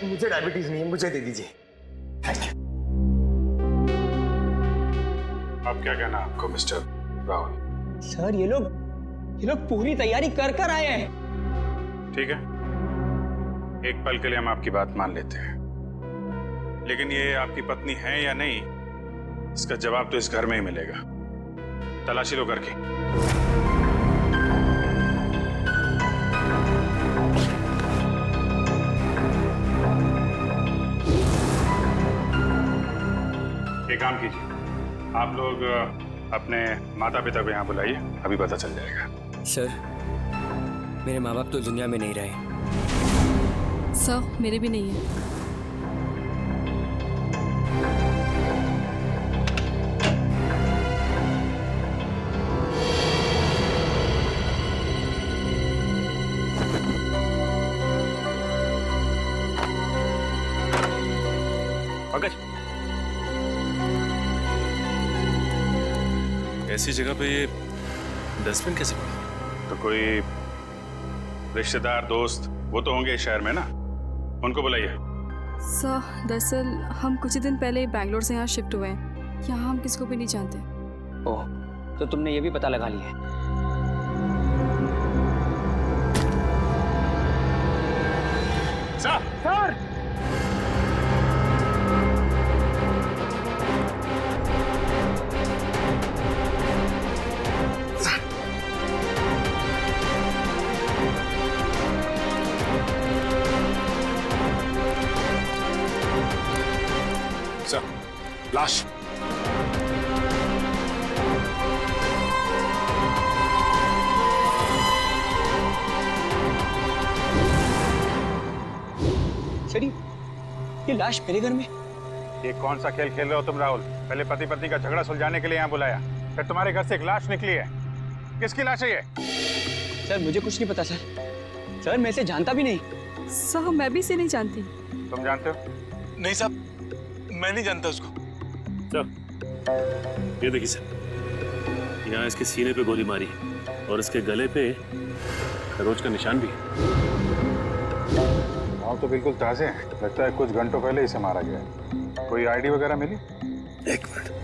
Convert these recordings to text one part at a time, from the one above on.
मुझे डायबिटीज नहीं है, मुझे दे दीजिए। Thank you. अब क्या कहना आपको मिस्टर राहुल? सर ये लोग पूरी तैयारी कर कर आए हैं। ठीक है, एक पल के लिए हम आपकी बात मान लेते हैं, लेकिन ये आपकी पत्नी है या नहीं, इसका जवाब तो इस घर में ही मिलेगा। तलाशी लो करके। एक काम कीजिए, आप लोग अपने माता पिता को यहाँ बुलाइए, अभी पता चल जाएगा। सर, मेरे माँ बाप तो दुनिया में नहीं रहे। सर, मेरे भी नहीं है। पंकज, ऐसी जगह पे ये डस्टबिन कैसे पड़ा? तो कोई रिश्तेदार दोस्त वो तो होंगे इस शहर में ना, उनको बुलाइए। सर, दरअसल हम कुछ ही दिन पहले बैंगलोर से यहाँ शिफ्ट हुए हैं। यहाँ हम किसी को भी नहीं जानते। ओह, तो तुमने ये भी पता लगा लिया है? सर सर, लाश। सर ये लाश मेरे घर में? ये कौन सा खेल खेल रहे हो तुम राहुल? पहले पति पत्नी का झगड़ा सुलझाने के लिए यहाँ बुलाया, फिर तुम्हारे घर से एक लाश निकली है। किसकी लाश है ये? सर मुझे कुछ नहीं पता सर। सर मैं इसे जानता भी नहीं। सर, मैं भी इसे नहीं जानती। तुम जानते हो? नहीं साहब, मैं नहीं जानता उसको। सर, ये देखिए सर, यहाँ इसके सीने पे गोली मारी और इसके गले पे खरोच का निशान भी है। हाँ तो बिल्कुल ताजे हैं, लगता है कुछ घंटों पहले इसे मारा गया है। कोई आईडी वगैरह मिली? एक मिनट।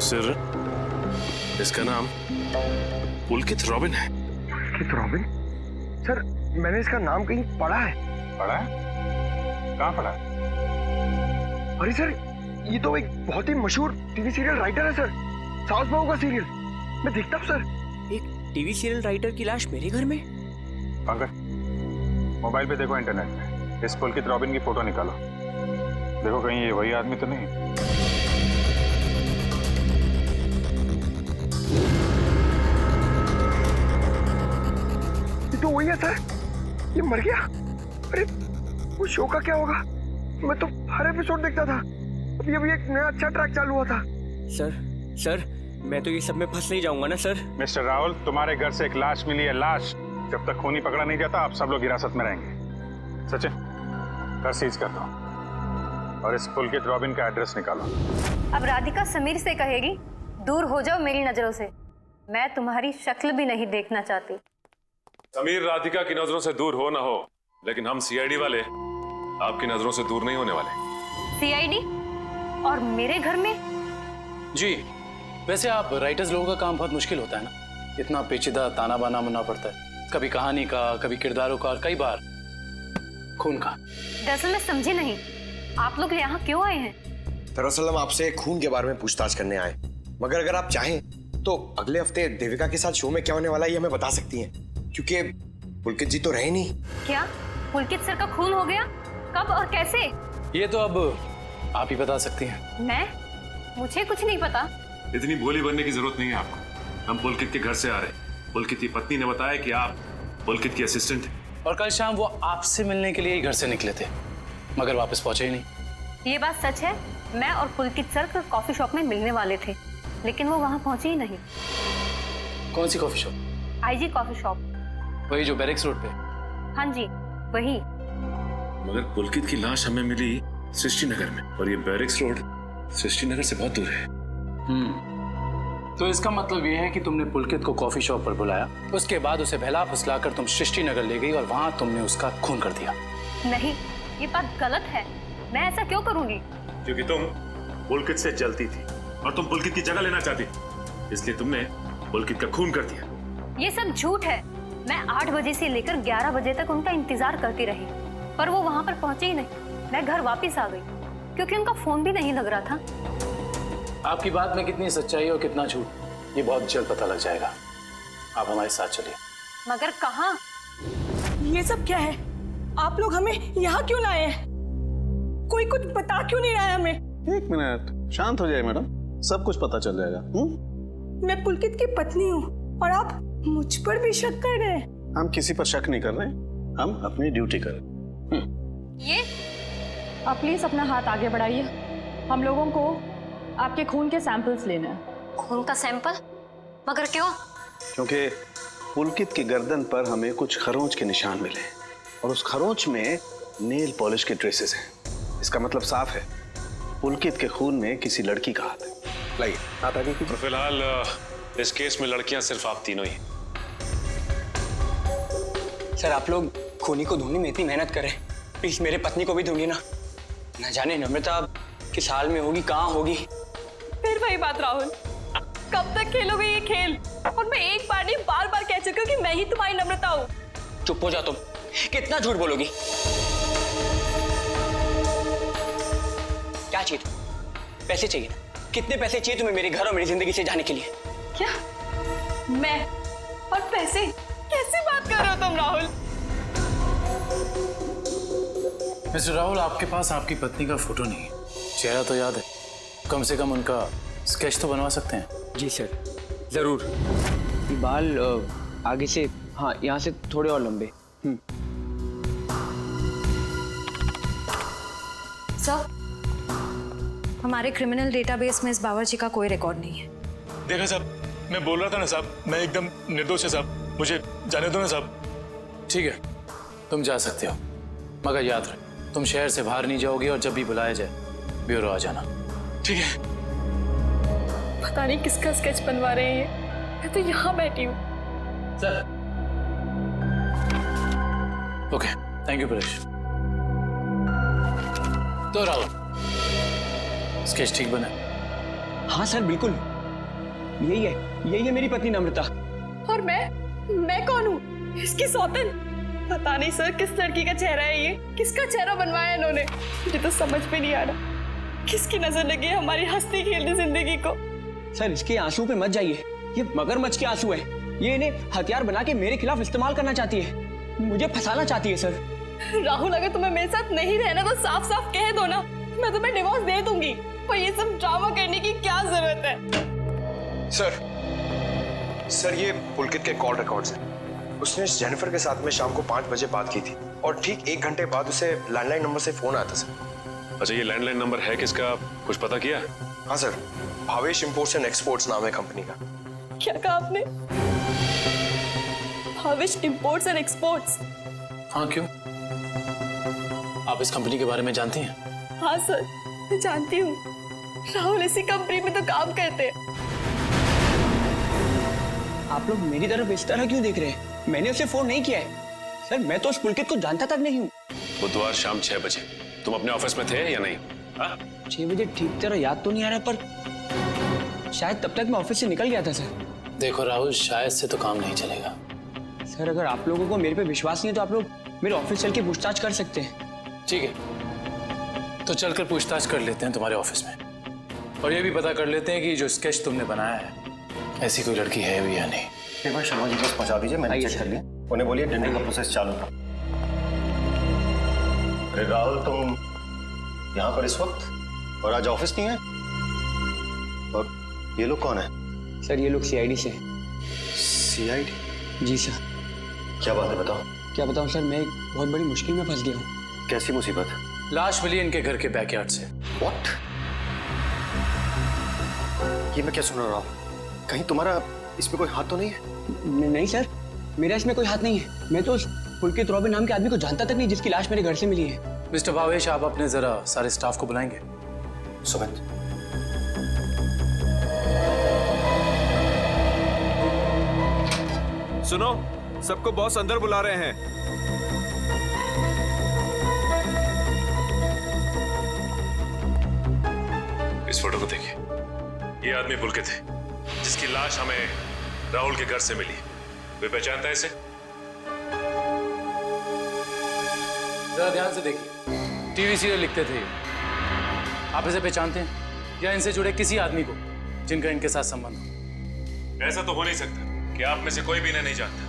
सर, इसका नाम पुलकित रॉबिन है। पुलकित रॉबिन? सर मैंने इसका नाम कहीं पढ़ा है। पढ़ा है? कहाँ पढ़ा है? अरे सर ये तो एक बहुत ही मशहूर टीवी सीरियल राइटर है सर, सास बहू का सीरियल। मैं देखता हूँ सर। एक टीवी सीरियल राइटर की लाश मेरे घर में? पंकज, मोबाइल पे देखो, इंटरनेट पे इस पुलकित रॉबिन की फोटो निकालो, देखो कहीं ये वही आदमी तो नहीं। ये तो वही है सर, ये मर गया। अरे वो शो का क्या होगा? मैं तो हर एपिसोड देखता था। अभी एक नया अच्छा ट्रैक चालू हुआ था। सर, मैं तो ये सब में फंस नहीं जाऊंगा ना सर? मिस्टर राहुल, तुम्हारे घर से एक लाश मिली है, लाश। जब तक खूनी पकड़ा नहीं जाता आप सब लोग हिरासत में रहेंगे। सचिन, घर सीज कर दो और इस पुलकित रॉबिन का एड्रेस निकालो। अब राधिका समीर से कहेगी दूर हो जाओ मेरी नजरों से, मैं तुम्हारी शक्ल भी नहीं देखना चाहती। समीर राधिका की नजरों से दूर हो ना हो, लेकिन हम सीआईडी वाले आपकी नजरों से दूर नहीं होने वाले। सीआईडी? और मेरे घर में? जी, वैसे आप राइटर्स लोगों का काम बहुत मुश्किल होता है ना, इतना पेचीदा ताना बाना बनना पड़ता है, कभी कहानी का, कभी किरदारों का और कई बार खून का। दरअसल मैं समझी नहीं, आप लोग यहाँ क्यों आए हैं? दरअसल हम आपसे खून के बारे में पूछताछ करने आए, मगर अगर आप चाहें तो अगले हफ्ते देविका के साथ शो में क्या होने वाला है ये हमें बता सकती हैं, क्योंकि पुलकित जी तो रहे नहीं। क्या पुलकित सर का खून हो गया? कब और कैसे? ये तो अब आप ही बता सकती हैं। मैं? मुझे कुछ नहीं पता। इतनी भोली बनने की जरूरत नहीं है आपको। हम पुलकित के घर से आ रहे हैं। पुलकित की पत्नी ने बताया कि आप पुलकित की असिस्टेंट हैं। और कल शाम वो आपसे मिलने के लिए ही घर से निकले थे, मगर वापस पहुंचे ही नहीं। ये बात सच है, मैं और पुलकित सर कॉफी शॉप में मिलने वाले थे, लेकिन वो वहाँ पहुंचे ही नहीं। कौन सी coffee shop? IG coffee shop. वही जो बैरिक्स रोड पे? हाँ जी वही। मगर पुलकित की लाश हमें मिली सृष्टि नगर में, और ये बैरिक्स रोड सृष्टि नगर से बहुत दूर है। तो इसका मतलब ये है कि तुमने पुलकित को कॉफी शॉप पर बुलाया, उसके बाद उसे बहला फुसलाकर तुम सृष्टि नगर ले गई और वहां तुमने उसका खून कर दिया। नहीं, ये बात गलत है। मैं ऐसा क्यों करूंगी? क्योंकि तुम पुलकित से जलती थी और तुम पुलकित की जगह लेना चाहती थी, इसलिए तुमने पुलकित का खून कर दिया। ये सब झूठ है। मैं 8 बजे से लेकर 11 बजे तक उनका इंतजार करती रही, पर वो वहां पर पहुंचे ही नहीं। मैं घर वापस आ गई क्योंकि उनका फोन भी नहीं लग रहा था। आपकी बात में कितनी सच्चाई और कितना झूठ, ये बहुत जल्द पता लग जाएगा। आप हमारे साथ चलिए। मगर कहाँ? ये सब क्या है? आप लोग हमें यहाँ क्यों लाए हैं? कोई कुछ बता क्यों नहीं रहा है हमें? एक मिनट, शांत हो जाए मैडम, सब कुछ पता चल जाएगा। मैं पुलकित की पत्नी हूँ और आप मुझ पर भी शक कर रहे हैं? हम किसी पर शक नहीं कर रहे, हम अपनी ड्यूटी कर रहे हैं। ये आप प्लीज अपना हाथ आगे बढ़ाइए। हम लोगों को आपके खून के सैंपल्स लेने हैं। खून का सैंपल? मगर क्यों? क्योंकि पुलकित की गर्दन पर हमें कुछ खरोंच के निशान मिले और उस खरोंच में नेल पॉलिश के ट्रेसेस हैं। इसका मतलब साफ है, पुलकित के खून में किसी लड़की का हाथ है। लाइए हाथ आगे कीजिए। फिलहाल इस केस में लड़कियां सिर्फ आप तीनों ही। सर आप लोग खूनी को ढूंढने में इतनी मेहनत करें, प्लीज मेरे पत्नी को भी ढूंढिए ना। न जाने नम्रता किस हाल में होगी, कहाँ होगी। फिर वही बात राहुल, कब तक खेलोगे ये खेल? और मैं एक बार नहीं बार बार कह चुकी हूँ कि मैं ही तुम्हारी नम्रता हूँ। चुप हो जाओ तुम, कितना झूठ बोलोगी? क्या चाहिए तुम्हें? पैसे चाहिए ना? कितने पैसे चाहिए तुम्हें मेरे घर और मेरी जिंदगी से जाने के लिए? क्या? मैं और पैसे? कैसी बात कर रहे हो तुम राहुल? मिस्टर राहुल, आपके पास आपकी पत्नी का फोटो नहीं है, चेहरा तो याद है, कम से कम उनका स्केच तो बनवा सकते हैं। जी सर, जरूर। ये बाल आगे से, हाँ यहाँ से थोड़े और लंबे। सर, हमारे क्रिमिनल डेटाबेस में इस बावर्ची का कोई रिकॉर्ड नहीं है। देखा साहब, मैं बोल रहा था ना साहब, मैं एकदम निर्दोष है साहब, मुझे जाने दो ना साहब। ठीक है, तुम जा सकते हो, मगर याद रहे तुम शहर से बाहर नहीं जाओगे और जब भी बुलाया जाए ब्यूरो आ जाना। ठीक है। पता नहीं किसका स्केच बनवा रहे हैं, मैं तो यहाँ बैठी हूँ। Sir. Okay, thank you Paresh. तो राहुल, स्केच ठीक बना? हाँ सर बिल्कुल, यही है मेरी पत्नी नम्रता। और मैं कौन हूँ? इसकी सौतन? पता नहीं सर किस लड़की का चेहरा है ये, किसका चेहरा बनवाया इन्होंने, मुझे तो समझ में नहीं आ रहा। किसकी नजर लगी है हमारी हंसती खेलती जिंदगी को? सर इसके आंसू पे मत जाइए, ये मगरमच्छ के आंसू है। ये इन्हें हथियार बना के मेरे खिलाफ इस्तेमाल करना चाहती है, मुझे फंसाना चाहती है। सर राहुल, अगर तुम्हें मेरे साथ नहीं रहना तो साफ साफ कह दो ना, मैं तुम्हें डिवोर्स दे दूंगी। पर ये सब ड्रामा करने की क्या जरूरत है? सर ये पुलकित के कॉल रिकॉर्ड्स हैं। उसने जेनिफर के साथ में शाम को 5 बजे बात की थी और ठीक 1 घंटे बाद उसे लैंडलाइन नंबर से फोन आया था सर। अच्छा, ये लैंडलाइन नंबर है किसका, कुछ पता किया? हाँ sir, Bhavesh imports and exports नाम है कंपनी का। क्या कहा आपने? Bhavesh imports and exports? हाँ, क्यों? आप इस कंपनी के बारे में जानती हैं? हाँ सर, मैं जानती हूँ। राहुल इसी कंपनी में तो काम करते हैं। आप लोग मेरी तरफ इस तरह क्यों देख रहे हैं? मैंने उसे फोन नहीं किया है सर, मैं तो उस पुलकित को जानता तक नहीं हूँ। बुधवार शाम 6 बजे तुम अपने ऑफिस में थे या नहीं? 6 बजे ठीक तरह याद तो नहीं आ रहा, पर शायद तब तक मैं ऑफिस से निकल गया था सर। देखो राहुल, शायद से तो काम नहीं चलेगा। सर अगर आप लोगों को मेरे पे विश्वास नहीं है तो आप लोग मेरे ऑफिस चल के पूछताछ कर सकते हैं। ठीक है, तो चलकर पूछताछ कर लेते हैं तुम्हारे ऑफिस में, और ये भी पता कर लेते हैं कि जो स्केच तुमने बनाया है ऐसी कोई लड़की है भी या नहीं। एक बार शर्मा जी के पास पहुंचा दीजिए, मैंने चेक कर लिया। उन्हें बोलिए टेंडर का प्रोसेस चालू था। अरे राहुल, तुम यहाँ पर इस वक्त और आज ऑफिस नहीं है? और ये लोग कौन है? सर ये लोग सीआईडी से। सीआईडी? जी सर। क्या बात है, बताओ। क्या बताऊं सर, मैं एक बहुत बड़ी मुश्किल में फंस गया हूँ। कैसी मुसीबत? लाश मिली इनके घर के बैकयार्ड से। व्हाट? ये मैं क्या सुन रहा हूँ? कहीं तुम्हारा इसमें कोई हाथ तो नहीं है? नहीं सर, मेरा इसमें कोई हाथ नहीं है। मैं तो उस पुलकित रॉबिन नाम के आदमी को जानता तक नहीं जिसकी लाश मेरे घर से मिली है। मिस्टर भावेश, आप अपने जरा सारे स्टाफ को बुलाएंगे? सुमित, सुनो, सबको बॉस अंदर बुला रहे हैं। इस फोटो को देखिए। ये आदमी पुलकित है, जिसकी लाश हमें राहुल के घर से मिली। वे पहचानता है इसे? जरा ध्यान से देखिए, टीवी सीरियल लिखते थे ये। आप इसे पहचानते हैं या इनसे जुड़े किसी आदमी को जिनका इनके साथ संबंध हो? ऐसा तो हो नहीं सकता कि आप में से कोई भी इन्हें नहीं जानता,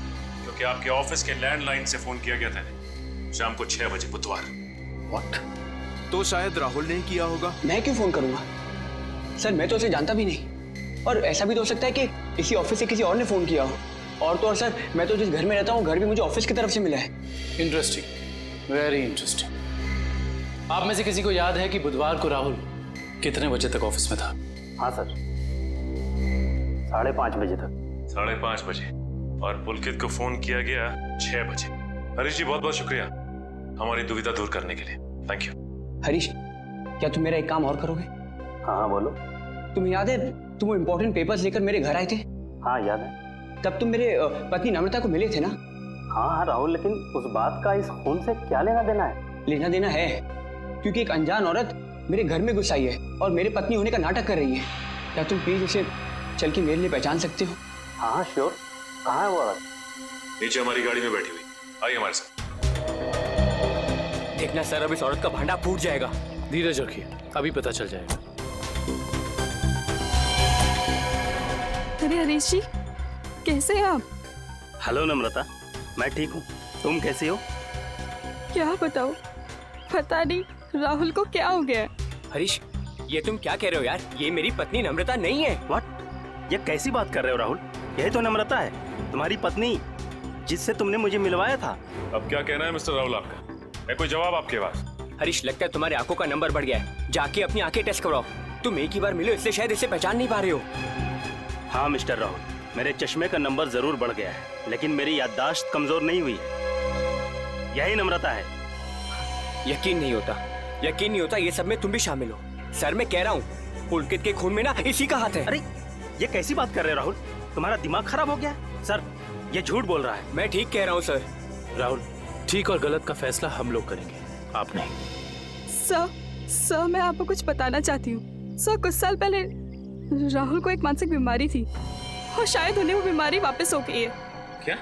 क्योंकि आपके ऑफिस के लैंडलाइन से फोन किया गया था शाम को 6 बजे बुधवार। What? तो शायद राहुल ने किया होगा। मैं क्यों फोन करूंगा सर? मैं तो उसे जानता भी नहीं। और ऐसा भी तो हो सकता है कि इसी ऑफिस से किसी और ने फोन किया हो। और तो और सर, मैं तो जिस घर में रहता हूँ, घर भी मुझे ऑफिस की तरफ से मिला है। Interesting, very interesting. आप में से किसी को याद है कि बुधवार को राहुल कितने बजे तक ऑफिस में था? हाँ सर, 5:30 बजे तक। 5:30 बजे। और पुलकित को फोन किया गया 6 बजे। हरीश जी, बहुत बहुत शुक्रिया हमारी दुविधा दूर करने के लिए। Thank you. हरीश, क्या तुम मेरा एक काम और करोगे? हाँ बोलो। तुम्हें याद है तुम वो इम्पोर्टेंट पेपर्स लेकर मेरे घर आए थे? हाँ याद है। तब तुम मेरे पत्नी नम्रता को मिले थे ना? हाँ राहुल, लेकिन उस बात का इस खून से क्या लेना देना है? लेना देना है, क्योंकि एक अनजान औरत मेरे घर में घुस आई है और मेरे पत्नी होने का नाटक कर रही है। क्या तुम प्लीज उसे चल के मेरे लिए पहचान सकते हो? हाँ श्योर। कहाँ है वो औरत? नीचे हमारी गाड़ी में बैठी हुई। आइए हमारे साथ। देखना सर, अब इस औरत का भांडा फूट जाएगा। धीरज रखिए, अभी पता चल जाएगा। अरे हरीश जी, कैसे हैं आप? हेलो नम्रता, मैं ठीक हूँ। तुम कैसी हो? क्या बताओ, पता नहीं राहुल को क्या हो गया है। हरीश, ये तुम क्या कह रहे हो यार? ये मेरी पत्नी नम्रता नहीं है। व्हाट? ये कैसी बात कर रहे हो राहुल? यही तो नम्रता है, तुम्हारी पत्नी, जिससे तुमने मुझे मिलवाया था। अब क्या कहना है मिस्टर राहुल आपका? है कोई जवाब आपके पास? हरीश, लगता है तुम्हारी आंखों का नंबर बढ़ गया है। जाके अपनी आंखें टेस्ट करवाओ। तुम एक ही बार मिलो, इसलिए शायद इसे पहचान नहीं पा रहे हो। हाँ मिस्टर राहुल, मेरे चश्मे का नंबर जरूर बढ़ गया है, लेकिन मेरी याददाश्त कमजोर नहीं हुई है। यही नम्रता है। यकीन नहीं होता, यकीन नहीं होता, ये सब में तुम भी शामिल हो। सर, मैं कह रहा हूँ, पुलकित के खून में ना इसी का हाथ है। अरे ये कैसी बात कर रहे हो राहुल? तुम्हारा दिमाग खराब हो गया? सर, ये झूठ बोल रहा है। मैं ठीक कह रहा हूँ सर। राहुल, ठीक और गलत का फैसला हम लोग करेंगे, आप नहीं। सर, मैं आपको कुछ बताना चाहती हूँ। सर, कुछ साल पहले राहुल को एक मानसिक बीमारी थी और शायद उन्हें वो बीमारी वापस हो गई है। क्या?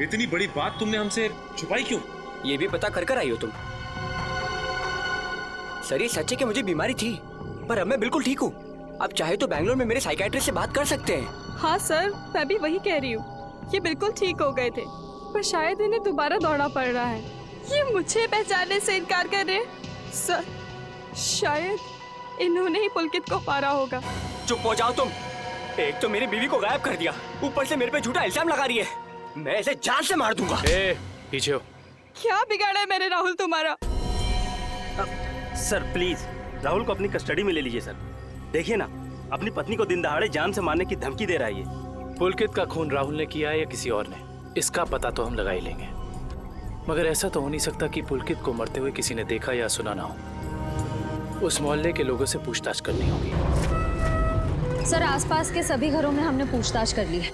इतनी बड़ी बात तुमने हमसे छुपाई क्यों? ये भी पता कर आई हो तुम? सर, ये सच है कि मुझे बीमारी थी, पर अब मैं बिल्कुल ठीक हूँ। अब चाहे तो बैंगलोर में मेरे साइकियाट्रिस्ट से बात कर सकते हैं। हाँ सर, मैं भी वही कह रही हूँ। ये बिल्कुल ठीक हो गए थे, पर शायद इन्हें दोबारा दौड़ना पड़ रहा है। ये मुझे पहचानने से इनकार कर रहे हैं। सर, शायद इन्होंने ही पुलकित को मारा होगा। चुप हो जाओ तुम। एक तो मेरी बीवी को गायब कर दिया, ऊपर से मेरे पे झूठा इल्जाम लगा रही है। मैं इसे जान से मार दूंगा। पीछे हो। क्या बिगाड़ा है मेरे राहुल तुम्हारा? सर प्लीज राहुल को अपनी कस्टडी में ले लीजिए सर। देखिए ना, अपनी पत्नी को दिन दहाड़े जान से मारने की धमकी दे रहा है ये। पुलकित का खून राहुल ने किया है या किसी और ने, इसका पता तो हम लगा ही लेंगे। मगर ऐसा तो हो नहीं सकता कि पुलकित को मरते हुए किसी ने देखा या सुना ना हो। उस मोहल्ले के लोगों से पूछताछ करनी होगी। सर, आसपास के सभी घरों में हमने पूछताछ कर ली है,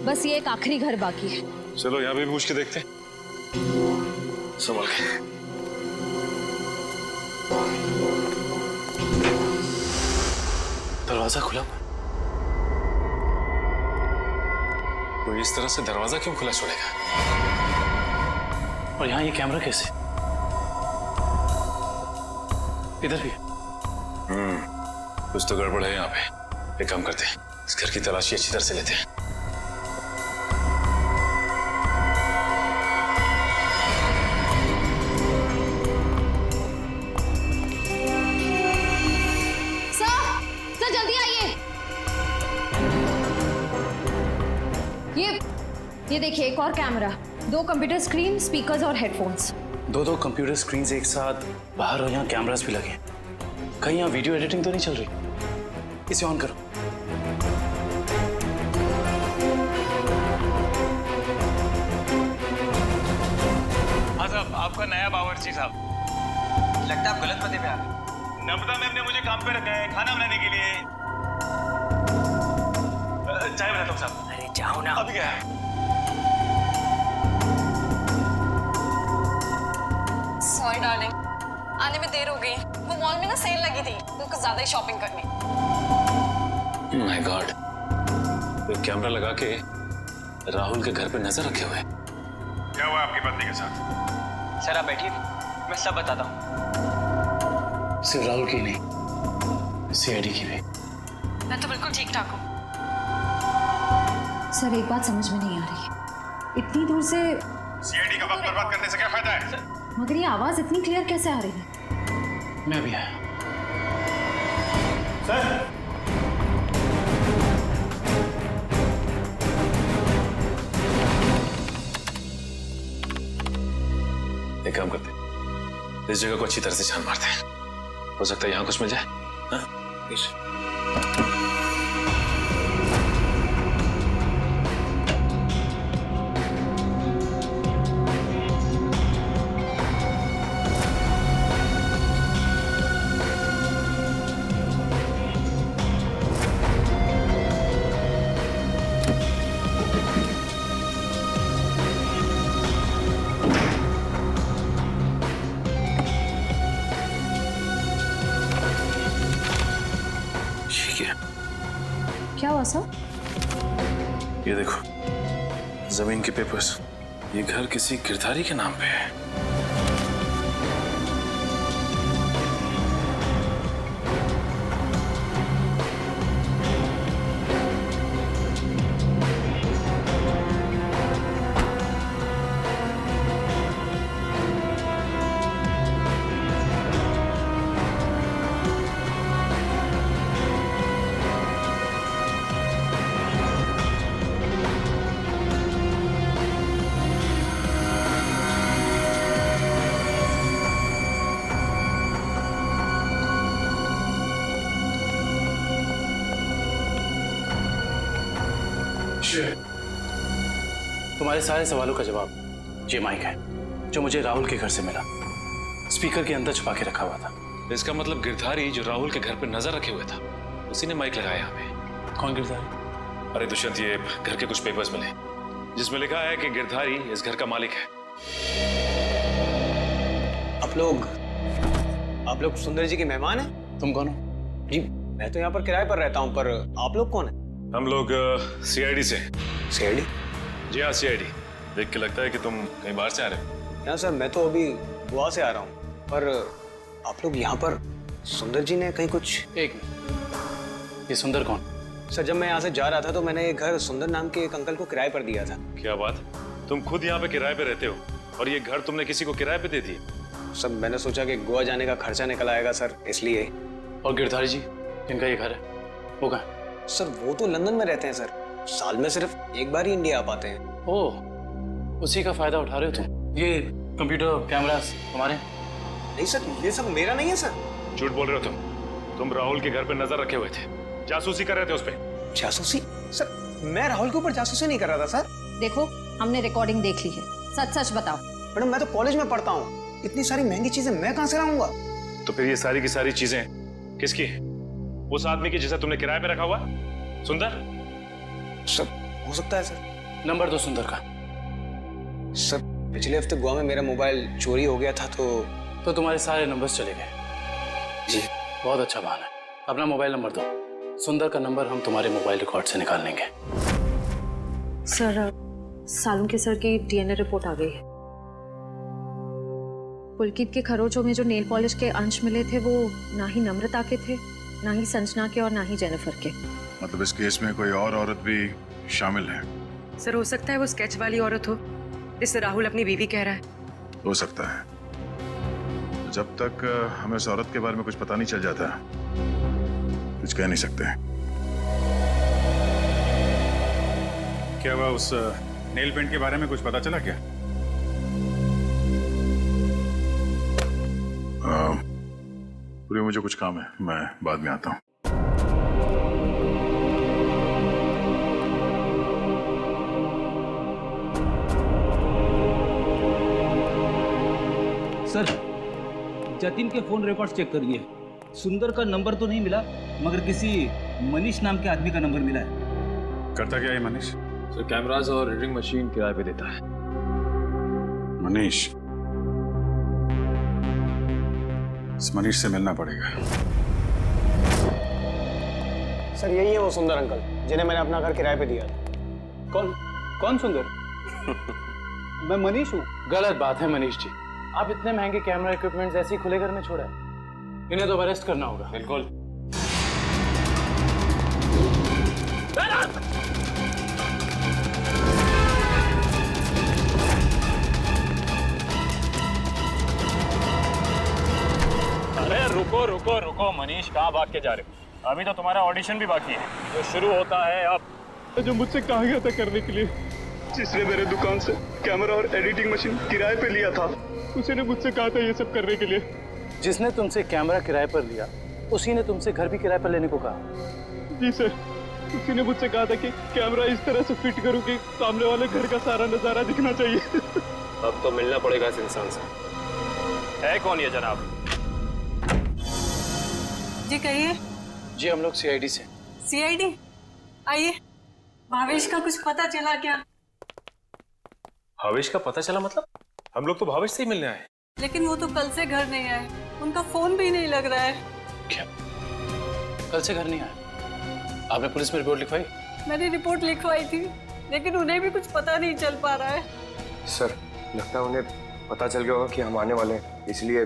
बस ये एक आखिरी घर बाकी है। चलो यहाँ भी पूछ के देखते हैं। संभल के। दरवाजा खुला। कोई इस तरह से दरवाजा क्यों खुला छोड़ेगा? और यहाँ ये कैमरा कैसे? इधर भी है। कुछ तो गड़बड़ है यहाँ पे। एक काम करते हैं, इस घर की तलाशी अच्छी तरह से लेते हैं। सर जल्दी आइए। ये देखिए, एक और कैमरा, 2 कंप्यूटर स्क्रीन, स्पीकर्स और हेडफोन्स। 2 कंप्यूटर स्क्रीन एक साथ बाहर, और यहाँ कैमरास भी लगे। कहीं यहाँ वीडियो एडिटिंग तो नहीं चल रही? इसे ऑन करो। हाँ साहब, आपका नया बावर्ची साहब। लगता है आप गलत पते पे आ गए। नम्रता मैम ने मुझे काम पे रखा है खाना बनाने के लिए। चाय बनाता हूँ साहब। अरे जाओ ना। अभी क्या? सॉरी डार्लिंग, आने में देर हो गई। वो मॉल में ना सेल लगी थी तो कुछ ज्यादा ही शॉपिंग करनी। माय गॉड, तो कैमरा लगा के राहुल के घर पे नजर रखे हुए। क्या हुआ आपकी पत्नी के साथ? सर आप बैठिए, मैं सब बताता हूँ। सिर्फ राहुल की नहीं, सीआईडी की भी। मैं तो बिल्कुल ठीक ठाक हूँ। सर एक बात समझ में नहीं आ रही है, इतनी दूर से सीआईडी का वक्त बर्बाद करने से क्या फायदा है? मगर ये आवाज इतनी क्लियर कैसे आ रही है? मैं भी आया। सर एक काम करते हैं, इस जगह को अच्छी तरह से छान मारते हैं। हो सकता है यहाँ कुछ मिल जाए। हाँ? क्या हुआ सर? ये देखो, जमीन के पेपर्स। ये घर किसी गिरधारी के नाम पे है। तुम्हारे सारे सवालों का जवाब ये माइक है जो मुझे राहुल के घर से मिला। स्पीकर के अंदर छुपा के रखा हुआ था। इसका मतलब गिरधारी जो राहुल के घर पे नजर रखे हुए था, उसी ने माइक लगाया यहाँ पे। कौन गिरधारी? अरे दुष्यंत, ये घर के कुछ पेपर्स मिले जिसमें लिखा है कि गिरधारी इस घर का मालिक है। आप लोग सुंदर जी के मेहमान हैं? तुम कौन हो? जी मैं तो यहाँ पर किराए पर रहता हूँ, पर आप लोग कौन हैं? हम लोग सीआईडी से। सीआईडी? जी हाँ, सीआईडी। देख के लगता है कि तुम कहीं बाहर से आ रहे हो। यहाँ सर मैं तो अभी गोवा से आ रहा हूँ, पर आप लोग यहाँ पर सुंदर जी ने कहीं कुछ। एक मिनट, ये सुंदर कौन? सर जब मैं यहाँ से जा रहा था तो मैंने ये घर सुंदर नाम के एक अंकल को किराए पर दिया था। क्या बात, तुम खुद यहाँ पे किराए पे रहते हो और ये घर तुमने किसी को किराए पे दे दिया? सर मैंने सोचा कि गोवा जाने का खर्चा निकल आएगा सर, इसलिए। और गिरधारी जी इनका ये घर है, वो कहाँ? सर वो तो लंदन में रहते हैं सर, साल में सिर्फ एक बार ही इंडिया आ पाते हैं। ओह, उसी का फायदा उठा रहे हो तुम? ये कंप्यूटर कैमरास तुम्हारे? नहीं सर, ये सब मेरा नहीं है सर। झूठ बोल रहे हो तुम राहुल के घर पे नजर रखे हुए थे, जासूसी कर रहे थे उस पे। जासूसी? सर मैं राहुल के ऊपर जासूसी नहीं कर रहा था सर। देखो हमने रिकॉर्डिंग देख ली है, सच सच बताओ। मैडम मैं तो कॉलेज में पढ़ता हूँ, इतनी सारी महंगी चीजें मैं कहाँ से लाऊंगा? तो फिर ये सारी की सारी चीजें किसकी? उस आदमी की जिसे तुमने किराए पे रखा हुआ, सुंदर? सर हो सकता है सर। नंबर दो सुंदर का। सर पिछले हफ्ते गोवा में मेरा मोबाइल चोरी हो गया था तो तुम्हारे सारे नंबर्स चले गए? जी। बहुत अच्छा बहाना है। अपना मोबाइल नंबर दो, सुंदर का नंबर हम तुम्हारे मोबाइल रिकॉर्ड से निकाल लेंगे। सर सालुंके सर की डीएनए रिपोर्ट आ गई है। पुलकित के खरोचों में जो नेल पॉलिश के अंश मिले थे वो ना ही नम्रता के थे, ना ही संजना के और ना ही जेनिफर के। मतलब इस केस में कोई और औरत भी शामिल है? सर हो सकता है वो स्केच वाली औरत हो जिससे राहुल अपनी बीवी कह रहा है। हो सकता है। जब तक हमें उस औरत के बारे में कुछ पता नहीं चल जाता, कुछ कह नहीं सकते। क्या हुआ, उस नेल पेंट के बारे में कुछ पता चला क्या? पूरी मुझे कुछ काम है, मैं बाद में आता हूँ। सर जतिन के फोन रिकॉर्ड्स चेक करिए, सुंदर का नंबर तो नहीं मिला, मगर किसी मनीष नाम के आदमी का नंबर मिला है। करता क्या है मनीष? सर कैमरास और रीडिंग मशीन किराए पे देता है। मनीष, इस मनीष से मिलना पड़ेगा। सर यही है वो सुंदर अंकल जिन्हें मैंने अपना घर किराए पे दिया। कौन सुंदर? मैं मनीष हूँ। गलत बात है मनीष जी, आप इतने महंगे कैमरा इक्विपमेंट्स ऐसे ही खुले घर में छोड़ा है। इन्हें तो अरेस्ट करना होगा। बिल्कुल। अरे रुको रुको रुको मनीष, कहाँ भाग के जा रहे हो? अभी तो तुम्हारा ऑडिशन भी बाकी है, जो शुरू होता है अब। जो मुझसे कहा गया था करने के लिए, जिसने मेरे दुकान से कैमरा और एडिटिंग मशीन किराए पे लिया था, उसी ने मुझसे कहा था ये सब करने के लिए। जिसने तुमसे कैमरा किराए पर लिया उसी ने तुमसे घर भी किराए पर लेने को कहा। जी सर, उसी ने मुझसे कहा था कि कैमरा इस तरह से फिट करूं कि सामने वाले घर का सारा नजारा दिखना चाहिए। अब तो मिलना पड़ेगा इस इंसान से। है कौन ये जनाब? जी कहिए। जी हम लोग सीआईडी से। सीआईडी? आइए। भावेश का कुछ पता चला क्या? भावेश का पता चला मतलब? हम लोग तो भावेश से ही मिलने आए। लेकिन वो तो कल से घर नहीं आए, उनका फोन भी नहीं लग रहा है। क्या? कल से घर नहीं आए? आपने पुलिस में रिपोर्ट लिखवाई? मैंने रिपोर्ट लिखवाई थी, लेकिन उन्हें भी कुछ पता नहीं चल पा रहा है। सर लगता है उन्हें पता चल गया होगा कि हम आने वाले हैं, इसलिए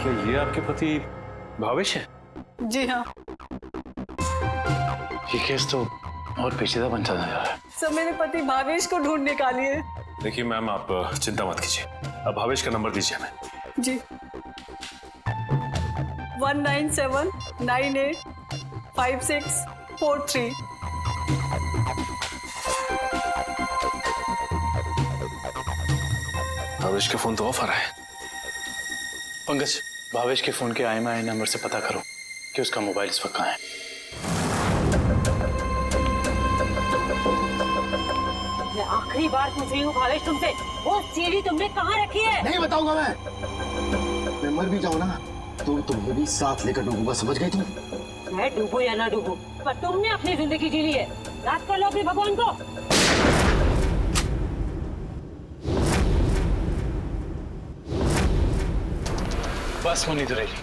क्या ये आपके पति भावेश है? जी हाँ। ये केस तो और पेचीदा बनता जा रहा है। सब मेरे पति भावेश को ढूंढ निकालिए। देखिए मैम, आप चिंता मत कीजिए, अब भावेश का नंबर दीजिए हमें। जी 197985643। भावेश का फोन तो ऑफ आ रहा है। पंकज, भावेश के फोन के IMEI नंबर से पता करो कि उसका मोबाइल इस वक्त कहाँ है। मैं आखिरी बार पूछ रही हूँ भावेश तुमसे, वो सीढ़ी तुमने कहाँ रखी है? नहीं बताऊंगा मैं मर भी जाऊँ ना तो तुम्हें भी साथ लेकर डूबूंगा, समझ गई तुम? मैं डूबू या ना डूबू, पर तुमने अपनी जिंदगी जी ली है। याद कर लो अपने भगवान को। बस मुन्नी दुरेली,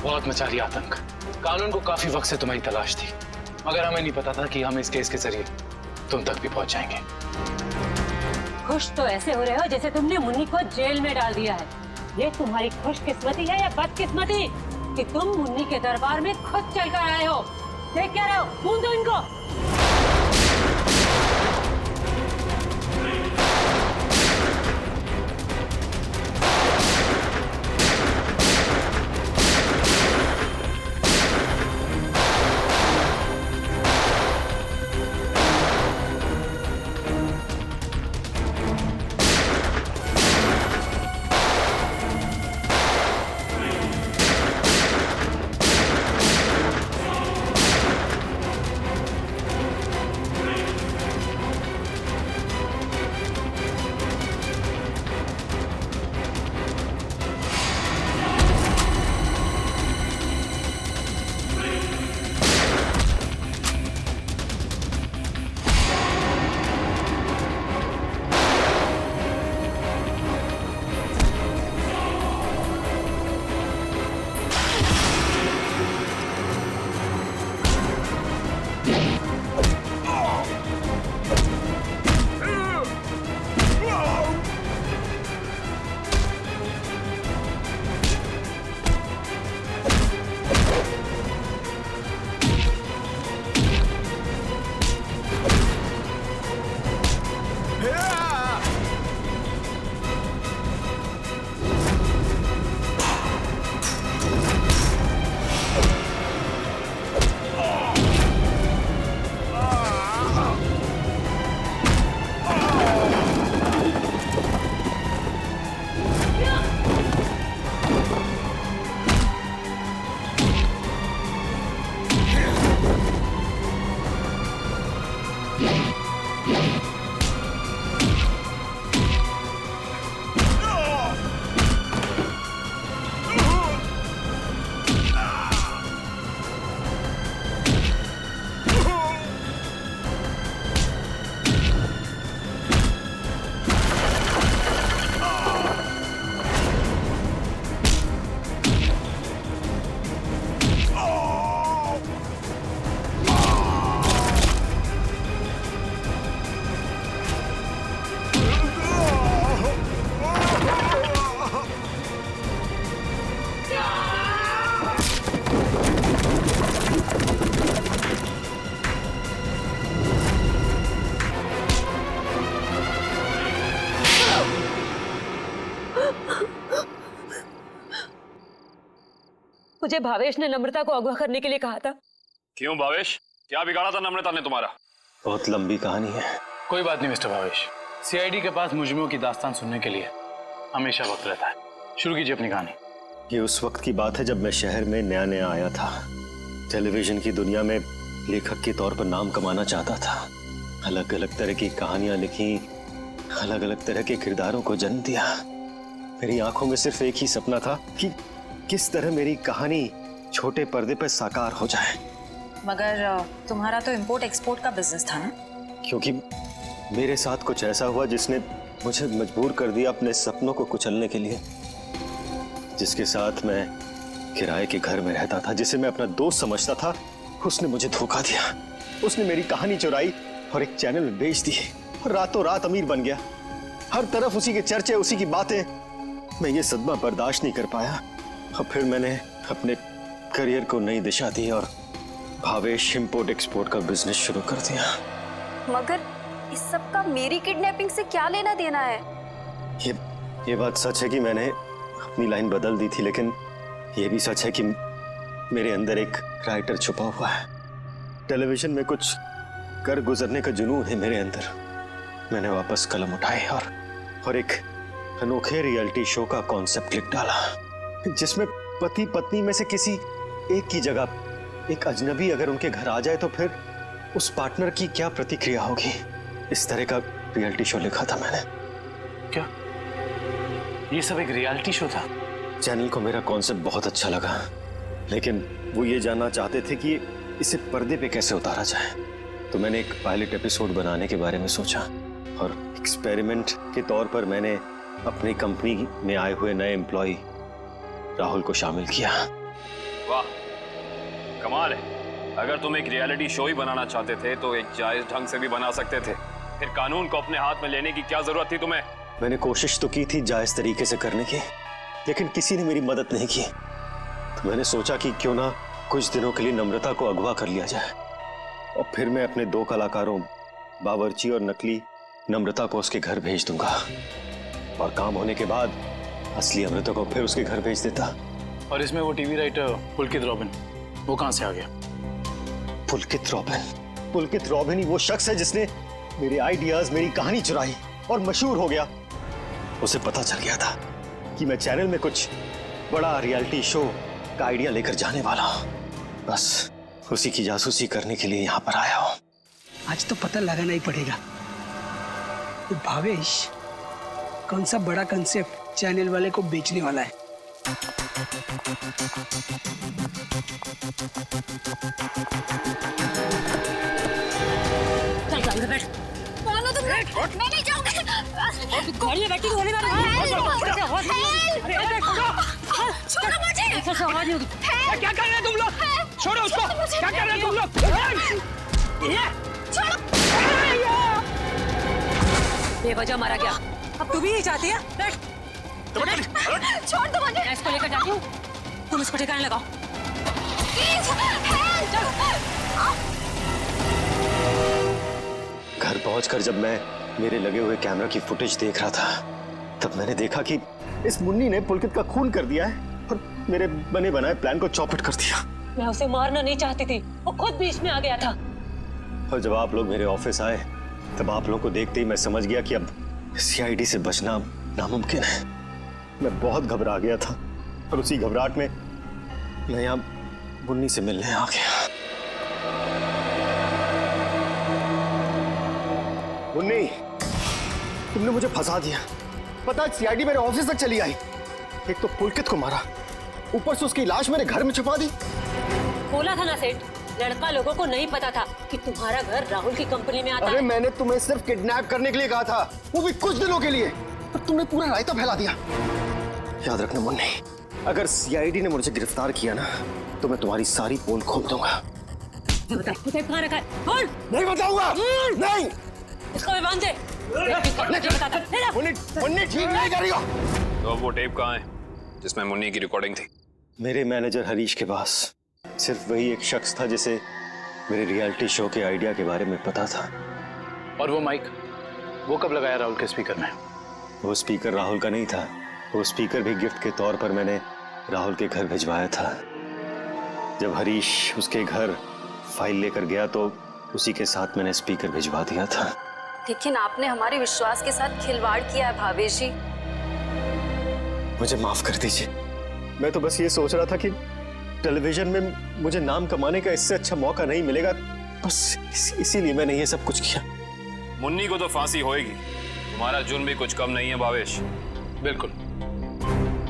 बहुत मचा रही आतंक। कानून को काफी वक्त से तुम्हारी तलाश थी, मगर हमें नहीं पता था कि हम इस केस के जरिए तुम तक भी पहुंच जाएंगे। खुश तो ऐसे हो रहे हो जैसे तुमने मुन्नी को जेल में डाल दिया है। ये तुम्हारी खुशकिस्मती है या बदकिस्मती कि तुम मुन्नी के दरबार में खुद चलकर आए हो? देख क्या रहे हो? खून दो इनको। मुझे भावेश ने नम्रता को अगवा करने के लिए कहा था। क्यों भावेश, क्या बिगाड़ा था नम्रता ने तुम्हारा? बहुत लंबी कहानी है। कोई बात नहीं मिस्टर भावेश, सीआईडी के पास मुजरिमों की दास्तान सुनने के लिए हमेशा वक्त रहता है। शुरू कीजिए अपनी कहानी। ये उस वक्त की बात है जब मैं शहर में नया नया आया था। टेलीविजन की दुनिया में लेखक के तौर पर नाम कमाना चाहता था। अलग अलग तरह की कहानियां लिखी, अलग अलग तरह के किरदारों को जन्म दिया। मेरी आंखों में सिर्फ एक ही सपना था कि किस तरह मेरी कहानी छोटे पर्दे पर साकार हो जाए। मगर तुम्हारा तो इंपोर्ट एक्सपोर्ट का बिजनेस था ना? क्योंकि मेरे साथ कुछ ऐसा हुआ जिसने मुझे मजबूर कर दिया अपने सपनों को कुचलने के लिए। जिसके साथ मैं किराए के घर में रहता था, जिसे मैं अपना दोस्त समझता था, उसने मुझे धोखा दिया। उसने मेरी कहानी चुराई और एक चैनल में बेच दी और रातों रात अमीर बन गया। हर तरफ उसी के चर्चे, उसी की बातें। मैं ये सदमा बर्दाश्त नहीं कर पाया और फिर मैंने अपने करियर को नई दिशा दी और भावेश इंपोर्ट एक्सपोर्ट का बिजनेस शुरू कर दिया। मगर इस सब का मेरी किडनैपिंग से क्या लेना देना है? ये बात सच है कि मैंने अपनी लाइन बदल दी थी, लेकिन ये भी सच है कि मेरे अंदर एक राइटर छुपा हुआ है। टेलीविजन में कुछ कर गुजरने का जुनून है मेरे अंदर। मैंने वापस कलम उठाई और एक अनोखे रियलिटी शो का कॉन्सेप्ट लिख डाला, जिसमें पति पत्नी में से किसी एक की जगह एक अजनबी अगर उनके घर आ जाए तो फिर उस पार्टनर की क्या प्रतिक्रिया होगी। इस तरह का रियलिटी शो लिखा था मैंने। क्या ये सब एक रियलिटी शो था? चैनल को मेरा कॉन्सेप्ट बहुत अच्छा लगा, लेकिन वो ये जानना चाहते थे कि इसे पर्दे पे कैसे उतारा जाए। तो मैंने एक पायलट एपिसोड बनाने के बारे में सोचा और एक्सपेरिमेंट के तौर पर मैंने अपनी कंपनी में आए हुए नए एम्प्लॉय राहुल को शामिल किया। वाह, कमाल है। अगर तुम एक रियलिटी शो ही बनाना चाहते थे तो एक जायज ढंग से भी बना सकते थे। फिर कानून को अपने हाथ में लेने की क्या जरूरत थी तुम्हें? मैंने कोशिश तो की थी जायज तरीके से करने की, लेकिन किसी ने मेरी मदद नहीं की। तो मैंने सोचा कि क्यों ना कुछ दिनों के लिए नम्रता को अगवा कर लिया जाए और फिर मैं अपने 2 कलाकारों बावर्ची और नकली नम्रता को उसके घर भेज दूंगा और काम होने के बाद असली अमृता को फिर उसके घर भेज देता। और इसमें वो टीवी राइटर पुलकित रॉबिन, वो कहां से आ गया? पुलकित रॉबिन ही वो शख्स है जिसने मेरे आइडियाज, मेरी कहानी चुराई और मशहूर हो गया। उसे पता चल गया था कि मैं चैनल में कुछ बड़ा रियलिटी शो का आइडिया लेकर जाने वाला हूं। बस उसी की जासूसी करने के लिए यहाँ पर आया हूँ। आज तो पता लगाना ही पड़ेगा कि भावेश कौन सा बड़ा कंसेप्ट चैनल वाले को बेचने वाला है। चल गाड़ी में बैठ। मानो तुम बैठ। मैं नहीं जाऊंगी। गाड़ी में बैठी गोली मारो। छोड़ो मुझे। ऐसा आवाज नहीं होगी। क्या कर रहे हैं तुम लोग? छोड़ो उसको। क्या कर रहे हैं तुम लोग? बेवजह मारा गया। अब तू भी यही चाहती है? बैठ। छोड़ दो मुझे। मैं इसको लेकर जाती हूँ, तुम इसको ठिकाने लगाओ। घर पहुंचकर जब मैं मेरे लगे हुए कैमरा की फुटेज देख रहा था, तब मैंने देखा कि इस मुन्नी ने पुलकित का खून कर दिया है और मेरे बने बनाए प्लान को चौपट कर दिया। मैं उसे मारना नहीं चाहती थी, वो खुद बीच में आ गया था। और जब आप लोग मेरे ऑफिस आए, तब आप लोगों को देखते ही मैं समझ गया कि अब सीआईडी से बचना नामुमकिन है। मैं बहुत घबरा गया था और उसी घबराहट में मैं यहाँ मुन्नी से मिलने आ गया। मुन्नी, तुमने मुझे फंसा दिया। पता है सीआईडी मेरे ऑफिस तक चली आई। एक तो पुलकित को मारा, ऊपर से उसकी लाश मेरे घर में छुपा दी। बोला था ना सेठ, लड़का लोगों को नहीं पता था कि तुम्हारा घर राहुल की कंपनी में आता है। अरे मैंने तुम्हें सिर्फ किडनैप करने के लिए कहा था, वो भी कुछ दिनों के लिए, पर तुमने पूरा रायता फैला दिया। याद रखना मुन्नी, अगर सीआईडी ने मुझे गिरफ्तार किया ना, तो मैं तुम्हारी सारी पोल खोल दूंगा। बता कहाँ रखा है? बोल। नहीं बताऊंगा। नहीं। इसको भी बांध दे। मुन्नी ठीक नहीं करेगा। तो अब वो टेप कहाँ है जिसमें मुन्नी की रिकॉर्डिंग थी? मेरे मैनेजर हरीश के पास। सिर्फ वही एक शख्स था जिसे मेरे रियलिटी शो के आइडिया के बारे में पता था। और वो माइक, वो कब लगाया राहुल के स्पीकर में? वो स्पीकर राहुल का नहीं था, वो स्पीकर भी गिफ्ट के तौर पर मैंने राहुल के घर भिजवाया था। जब हरीश उसके घर फाइल लेकर गया तो उसी के साथ मैंने स्पीकर भिजवा दिया था। लेकिन आपने हमारे विश्वास के साथ खिलवाड़ किया है भावेश जी। मुझे माफ कर दीजिए। मैं तो बस ये सोच रहा था कि टेलीविजन में मुझे नाम कमाने का इससे अच्छा मौका नहीं मिलेगा, बस इसीलिए मैंने ये सब कुछ किया। मुन्नी को तो फांसी होएगी, तुम्हारा जुर्म भी कुछ कम नहीं है भावेश। बिल्कुल,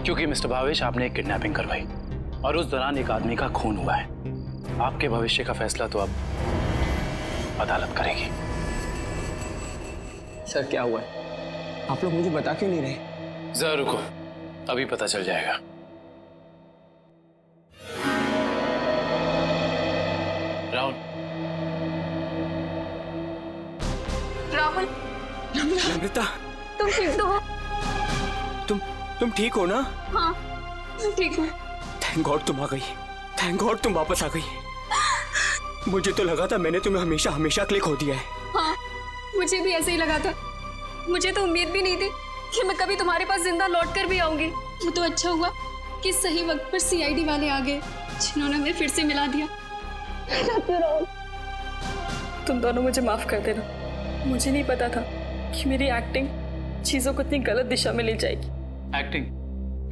क्योंकि मिस्टर भावेश आपने एक किडनैपिंग करवाई और उस दौरान एक आदमी का खून हुआ है। आपके भविष्य का फैसला तो अब अदालत करेगी। सर क्या हुआ है? आप लोग मुझे बता क्यों नहीं रहे? जरा रुको, अभी पता चल जाएगा। राहुल। राहुल। नम्रता, तुम ठीक तो हो? तुम ठीक हो ना? हाँ, मैं ठीक हूँ। थैंक गॉड तुम आ गई। थैंक गॉड तुम वापस आ गई। मुझे तो लगा था मैंने तुम्हें हमेशा हमेशा के लिए खो दिया है। हाँ, मुझे भी ऐसे ही लगा था। मुझे तो उम्मीद भी नहीं थी कि मैं कभी तुम्हारे पास जिंदा लौट कर भी आऊंगी। वो तो अच्छा हुआ कि सही वक्त पर सीआईडी वाले आ गए, जिन्होंने हमें फिर से मिला दिया। तुम दोनों मुझे माफ कर देना। मुझे नहीं पता था कि मेरी एक्टिंग चीजों को इतनी गलत दिशा में ले जाएगी। एक्टिंग?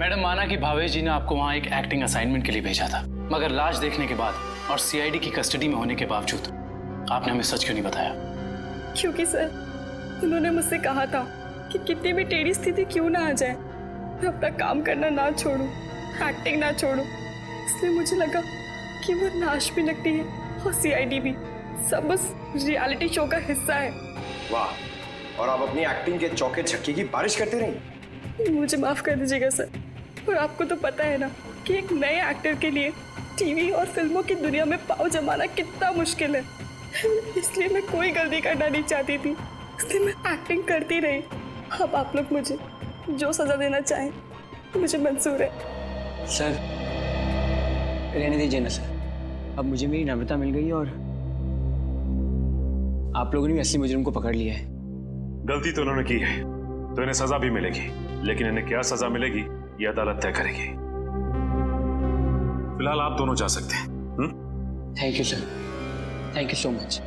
मैडम, माना कि भावेश जी ने आपको वहाँ एक एक्टिंग असाइनमेंट के लिए भेजा था, मगर लाश देखने के बाद और सीआईडी की कस्टडी में होने के बावजूद आपने हमें सच क्यों नहीं बताया? क्योंकि सर, उन्होंने मुझसे कहा था कि कितनी भी टेढ़ी स्थिति क्यों ना आ जाए, मैं अपना काम करना ना छोड़ूं, एक्टिंग ना छोड़ूं। इसलिए मुझे लगा कि वो नाश भी लगती है और सीआईडी भी सब बस रियलिटी शो का हिस्सा है। वाह, और आप अपनी एक्टिंग के चौके छक्के की बारिश करते रही। मुझे माफ कर दीजिएगा सर। और आपको तो पता है ना कि एक नए एक्टर के लिए टीवी और फिल्मों की दुनिया में पाँव जमाना कितना मुश्किल है। इसलिए मैं कोई गलती करना नहीं चाहती थी, इसलिए मैं एक्टिंग करती रही। अब आप लोग मुझे जो सजा देना चाहें मुझे मंजूर है। सर रहने दीजिए ना सर, अब मुझे मेरी नम्रता मिल गई और आप लोगों ने असली मुजरिम को पकड़ लिया है। गलती तो उन्होंने की है तो इन्हें सजा भी मिलेगी, लेकिन इन्हें क्या सजा मिलेगी ये अदालत तय करेगी। फिलहाल आप दोनों जा सकते हैं। Thank you sir, thank you so much.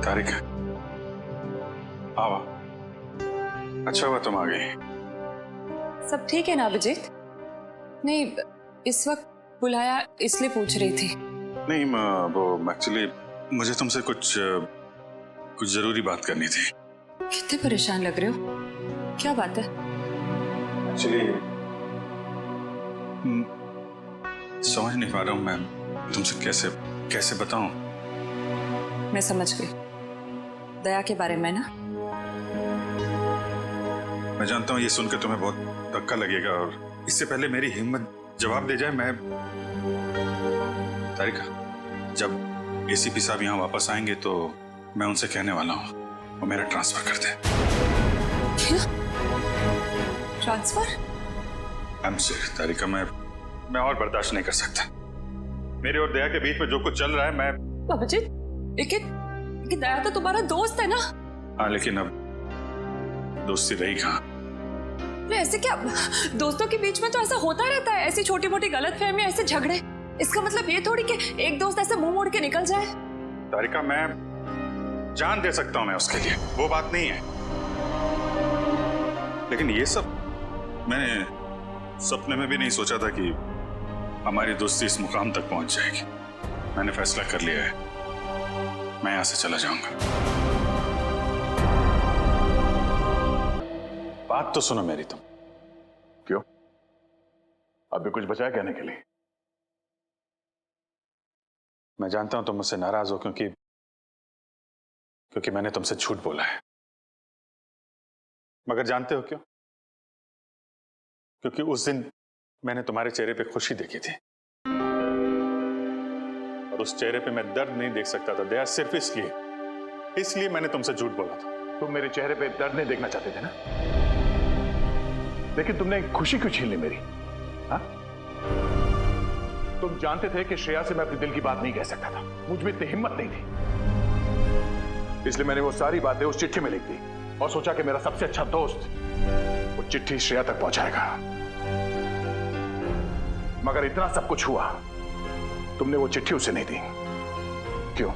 Tarika, आओ। अच्छा हुआ तुम आ गई। सब ठीक है ना अभिजीत? नहीं, इस वक्त बुलाया इसलिए पूछ रही थी। नहीं, वो एक्चुअली मुझे तुमसे कुछ जरूरी बात करनी थी। कितने परेशान लग रहे हो, क्या बात है? एक्चुअली समझ नहीं पा रहा हूँ मैं तुमसे कैसे बताऊं। मैं समझ गई, दया के बारे में ना? मैं जानता हूँ ये सुनकर तुम्हें बहुत धक्का लगेगा, और इससे पहले मेरी हिम्मत जवाब दे जाए, मैं तारिका, जब एसीपी साहब यहाँ वापस आएंगे तो मैं उनसे कहने वाला हूँ वो मेरा ट्रांसफर कर दें। क्या? ट्रांसफर? आई एम सॉरी तारिका, मैं और बर्दाश्त नहीं कर सकता। मेरे और दया के बीच में जो कुछ चल रहा है, मैं अभिजीत, लेकिन दया तो तुम्हारा दोस्त है ना? हाँ, लेकिन अब दोस्ती रही कहाँ? ऐसे क्या, दोस्तों के बीच में तो ऐसा होता रहता है, ऐसी छोटी मोटी गलतफहमी, ऐसे झगड़े। इसका मतलब ये थोड़ी कि एक दोस्त ऐसे मुंह मोड़ के निकल जाए। तारिका, मैं जान दे सकता हूं मैं उसके लिए, वो बात नहीं है, लेकिन ये सब मैंने सपने में भी नहीं सोचा था कि हमारी दोस्ती इस मुकाम तक पहुंच जाएगी। मैंने फैसला कर लिया है, मैं यहां से चला जाऊंगा। बात तो सुनो मेरी तुम। क्यों? अभी कुछ बचा है कहने के लिए? मैं जानता हूं तुम मुझसे नाराज हो क्योंकि मैंने तुमसे झूठ बोला है, मगर जानते हो क्यों? क्योंकि उस दिन मैंने तुम्हारे चेहरे पे खुशी देखी थी, और उस चेहरे पे मैं दर्द नहीं देख सकता था दया, सिर्फ इसलिए इसलिए मैंने तुमसे झूठ बोला था। तुम मेरे चेहरे पे दर्द नहीं देखना चाहते थे ना, लेकिन तुमने खुशी क्यों छीन ली मेरी? हाँ? तुम जानते थे कि श्रेया से मैं अपने दिल की बात नहीं कह सकता था, मुझ में इतनी हिम्मत नहीं थी, इसलिए मैंने वो सारी बातें उस चिट्ठी में लिख दी और सोचा कि मेरा सबसे अच्छा दोस्त वो चिट्ठी श्रेया तक पहुंचाएगा। मगर इतना सब कुछ हुआ, तुमने वो चिट्ठी उसे नहीं दी। क्यों?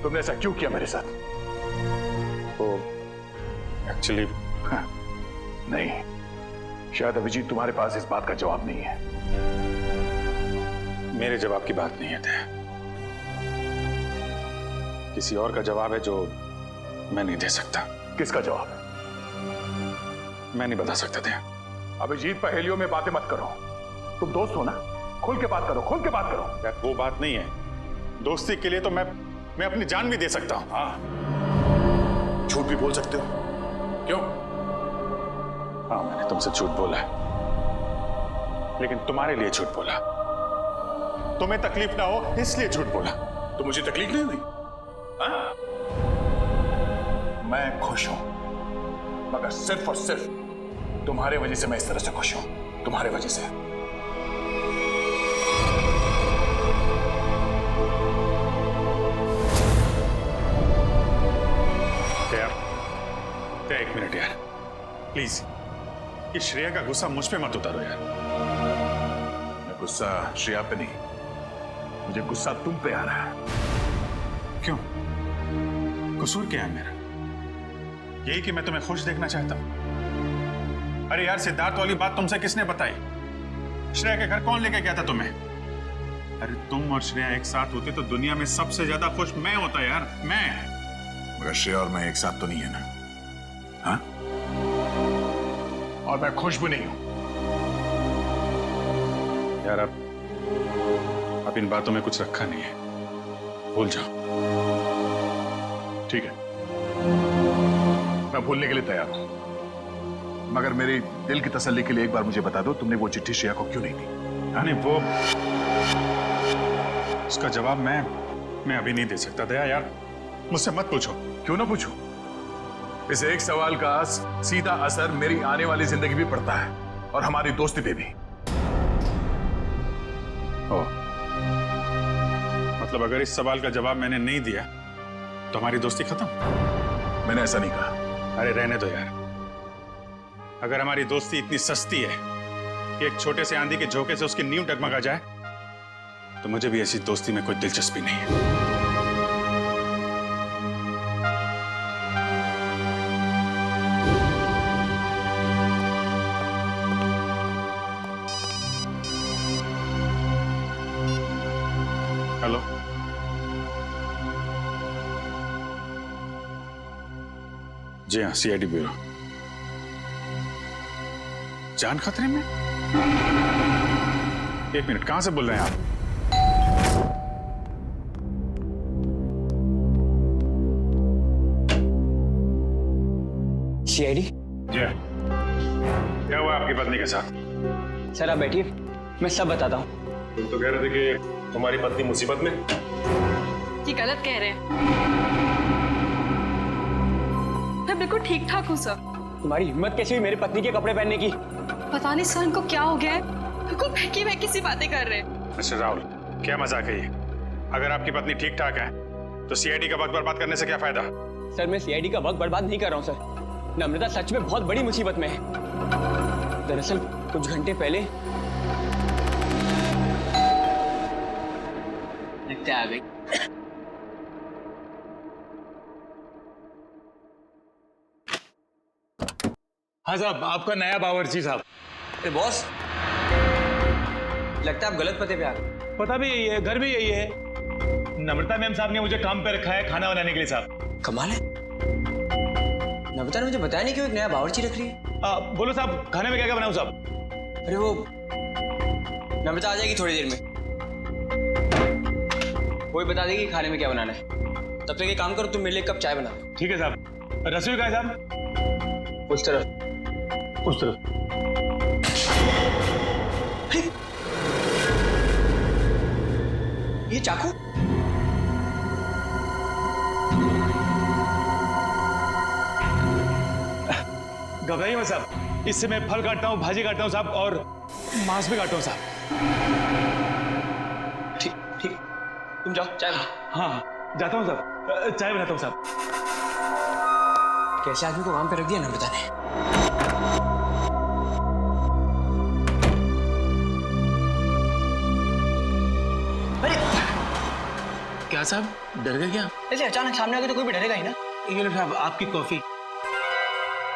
तुमने ऐसा क्यों किया मेरे साथ? वो एक्चुअली नहीं, शायद अभिजीत तुम्हारे पास इस बात का जवाब नहीं है। मेरे जवाब की बात नहीं है दया, किसी और का जवाब है जो मैं नहीं दे सकता। किसका जवाब? मैं नहीं बता सकता दया। अभिजीत, पहेलियों में बातें मत करो, तुम दोस्त हो ना, खुल के बात करो, खुल के बात करो। यार वो बात नहीं है, दोस्ती के लिए तो मैं अपनी जान भी दे सकता हूं। हाँ, झूठ भी बोल सकते हो। क्यों? हाँ, मैंने तुमसे झूठ बोला है, लेकिन तुम्हारे लिए झूठ बोला, तुम्हें तकलीफ ना हो इसलिए झूठ बोला। तो मुझे तकलीफ नहीं हुई? हाँ? मैं खुश हूं, मगर सिर्फ और सिर्फ तुम्हारे वजह से मैं इस तरह से खुश हूं, तुम्हारे वजह से। एक मिनट यार, प्लीज, ये श्रेया का गुस्सा मुझ पे मत उतारो यार। मैं गुस्सा श्रेया पे नहीं, मुझे गुस्सा तुम पे आ रहा है। क्यों? कसूर क्या है मेरा? यही कि मैं तुम्हें खुश देखना चाहता हूं। अरे यार, सिद्धार्थ वाली बात तुमसे किसने बताई? श्रेया के घर कौन लेके गया था तुम्हें? अरे तुम और श्रेया एक साथ होते तो दुनिया में सबसे ज्यादा खुश मैं होता यार, मैं। मगर श्रेया और मैं एक साथ तो नहीं है ना? हाँ? और मैं खुश भी नहीं हूं। यार अब इन बातों में कुछ रखा नहीं है, भूल जाओ। ठीक है, मैं भूलने के लिए तैयार हूं, मगर मेरे दिल की तसल्ली के लिए एक बार मुझे बता दो, तुमने वो चिट्ठी श्रेया को क्यों नहीं दी? नहीं, वो उसका जवाब मैं अभी नहीं दे सकता दया यार, मुझसे मत पूछो। क्यों ना पूछूं? इस एक सवाल का सीधा असर मेरी आने वाली जिंदगी भी पड़ता है और हमारी दोस्ती पे भी। मतलब अगर इस सवाल का जवाब मैंने नहीं दिया तो हमारी दोस्ती खत्म? मैंने ऐसा नहीं कहा। अरे रहने दो यार, अगर हमारी दोस्ती इतनी सस्ती है कि एक छोटे से आंधी के झोंके से उसकी नींव डगमगा जाए, तो मुझे भी ऐसी दोस्ती में कोई दिलचस्पी नहीं है। हेलो, जी हाँ, सीआईडी ब्यूरो। जान खतरे में? एक मिनट, कहां से बोल रहे हैं आप? सीआईडी? जी हाँ। क्या हुआ आपकी पत्नी के साथ? सर आप बैठिए, मैं सब बताता हूँ। तुम तो कह रहे थे कि तुम्हारी पत्नी मुसीबत में। ये गलत कह रहे हैं, मैं बिल्कुल ठीक ठाक हूँ सर। तुम्हारी हिम्मत कैसे हुई मेरी पत्नी के कपड़े पहनने की? पता नहीं सर इनको क्या हो गया है, बिल्कुल बहकी बहकी सी बातें कर रहे हैं। मिस्टर राहुल, क्या मजाक है ये? अगर आपकी पत्नी ठीक ठाक है तो सीआईडी का वक्त बर्बाद करने से क्या फायदा? सर मैं सीआईडी का वक्त बर्बाद नहीं कर रहा हूँ सर, नम्रता सच में बहुत बड़ी मुसीबत में है। दरअसल कुछ घंटे पहले लगता आ गई। हाँ साहब, आपका नया बावर्ची साहब। अरे बॉस, लगता है आप गलत पते पे आ गए। पता भी यही है, घर भी यही है। नम्रता मैम साहब ने मुझे काम पे रखा है खाना बनाने के लिए साहब। कमाल है, नम्रता ने मुझे बताया नहीं क्यों एक नया बावर्ची रख रही है। बोलो साहब, खाने में क्या क्या बनाऊं साहब? अरे वो नम्रता आ जाएगी थोड़ी देर में, वो ही बता देगी खाने में क्या बनाना है। तब तक एक काम करो, तुम मेरे लिए एक कप चाय बना दो। ठीक है साहब। रसोई का है साहब? उस तरफ। उस तरफ। ये चाकू? घबराइए मत साहब, इससे मैं फल काटता हूँ, भाजी काटता हूँ साहब, और मांस भी काटता हूँ साहब। ठीक ठीक, तुम जाओ चाय बना। हाँ जाता हूँ साहब, चाय बनाता हूँ साहब। कैसे आदमी को काम पे रख दिया नम्रता ने। क्या साहब, डर गए क्या? ऐसे अचानक सामने आ गए तो कोई भी डरेगा ही ना। ये लो साहब आपकी कॉफी।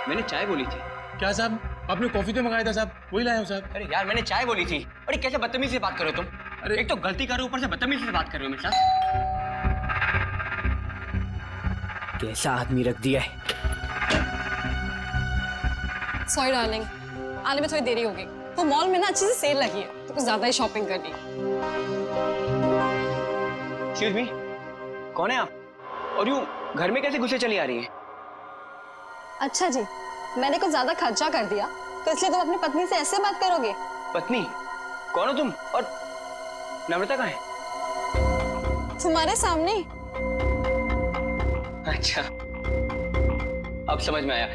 मैंने चाय बोली थी। क्या साहब, आपने कॉफी तो मंगाया था साहब, वही लाया हूँ साहब। अरे यार मैंने चाय बोली थी। अरे कैसे बदतमीजी से बात करो तुम। अरे एक तो गलती कर रहे हो, ऊपर से बदतमीजी से बात कर रहे हो मेरे साथ। कैसा आदमी रख दिया है। सॉरी डार्लिंग, आने में थोड़ी देरी हो गई। तो मॉल में ना अच्छी सी सेल लगी है तो कुछ ज्यादा ही शॉपिंग कर ली। एक्सक्यूज मी, कौन है आप? और यूं घर में कैसे घुसे चली आ रही है? अच्छा जी, मैंने कुछ ज्यादा खर्चा कर दिया तो इसलिए तुम अपनी पत्नी से ऐसे बात करोगे? पत्नी? कौन हो तुम? और नम्रता कहाँ है? तुम्हारे सामने। अच्छा, अब समझ में आया।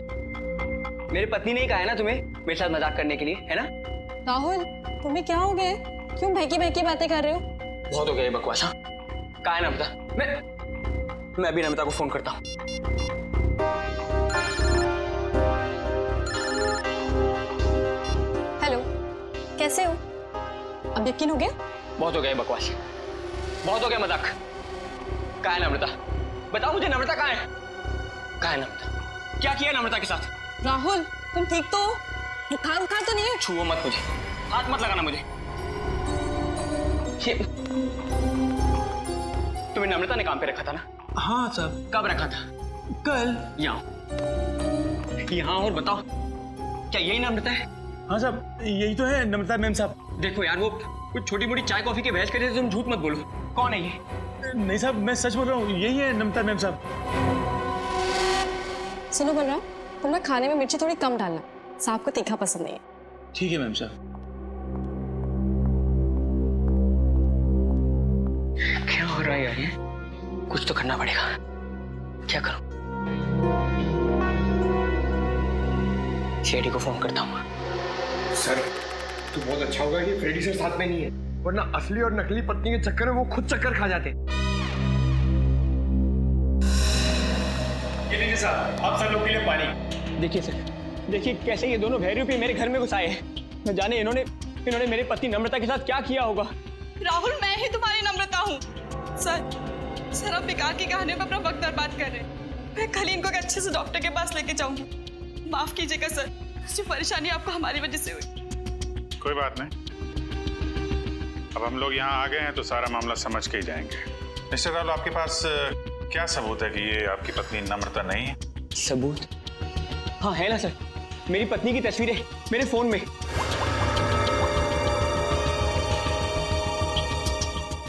मेरी पत्नी ने ही कहा है ना तुम्हें मेरे साथ मजाक करने के लिए, है ना? राहुल, तुम्हें क्या हो गया? क्यों बहकी बहकी बातें कर रहे हो? बहुत हो गया ये बकवास। हाँ कहाँ है नम्रता? मैं अभी नम्रता को फोन करता हूँ। हेलो, कैसे हो? अब यकीन हो गया? बहुत हो गया ये बकवास, बहुत हो गया मजाक। कहाँ है नम्रता? बताओ मुझे, नम्रता कहाँ है? कहाँ है नम्रता? क्या किया नम्रता के साथ? राहुल, तुम ठीक तो हो? बुखार बुखार तो नहीं है? छुओ मत मुझे, हाथ मत लगाना मुझे। तुम्हें नम्रता ने काम पे रखा था ना? हाँ साहब। कब रखा था? कल। यहाँ और बताओ, क्या यही नम्रता है? हाँ साहब, यही तो है नम्रता मैम साहब। देखो यार, वो कुछ छोटी मोटी चाय कॉफी की बहस करे, तुम झूठ मत बोलो। कौन है ये? नहीं साहब, मैं सच बोल रहा हूँ, यही है नम्रता मैम साहब। सुनो बलराम, तुम ना खाने में मिर्ची थोड़ी कम डालना, साहब को तीखा पसंद नहीं है। ठीक है मैम साहब। क्या हो रहा है यार ये? कुछ तो करना पड़ेगा। क्या करूं? शेडी को फोन करता हूँ। सर, तो बहुत अच्छा होगा कि फ्रेडी सर साथ में नहीं है, वरना असली और नकली पत्नी के चक्कर में वो खुद चक्कर खा जाते। ये लीजिए साहब, आप सब लोग के लिए पानी। देखिए सर, देखिए कैसे ये दोनों भैरूपी मेरे घर में घुस आए हैं। न जाने इन्होंने मेरे पति नम्रता के साथ क्या किया होगा। राहुल, मैं ही तुम्हारी नम्रता हूँ। सर आप बेकार की कहानियों में अपना वक्त बर्बाद कर रहे हैं। मैं कल ही इनको अच्छे से डॉक्टर के पास लेके जाऊंगी। माफ कीजिएगा सर, जो परेशानी आपको हमारी वजह से हुई। कोई बात नहीं, अब हम लोग यहाँ आ गए हैं तो सारा मामला समझ के ही जाएंगे। मिस्टर राहुल, आपके पास क्या सबूत है कि ये आपकी पत्नी नम्रता नहीं है? सबूत? हाँ है ना सर, मेरी पत्नी की तस्वीरें मेरे फोन में।